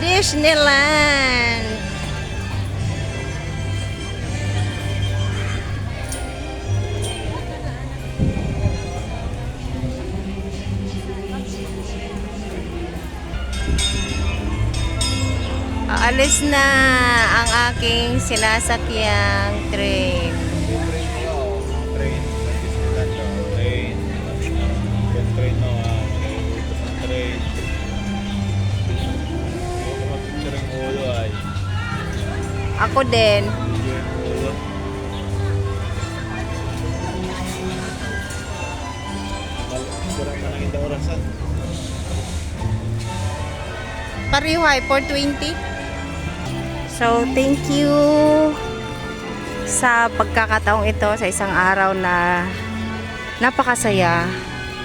Disneyland. Aalis na ang aking sinasakyang train. Train. Train. Yung train no, manilipas ang train. Huwag ko mapicture ang ulo ay. Ako din. Yung ulo. Kurang na lang yung orasan. Pareho ay 420. So, thank you sa pagkakataong ito sa isang araw na napakasaya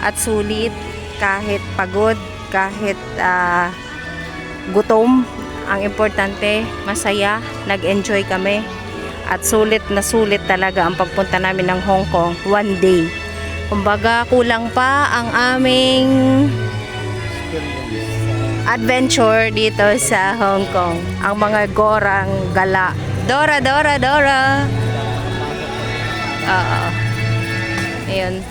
at sulit kahit pagod, kahit gutom. Ang importante, masaya, nag-enjoy kami at sulit na sulit talaga ang pagpunta namin ng Hong Kong one day. Kumbaga, kulang pa ang aming adventure dito sa Hong Kong. Ang mga gorang gala. Dora, Dora, Dora. Oo. Ayun.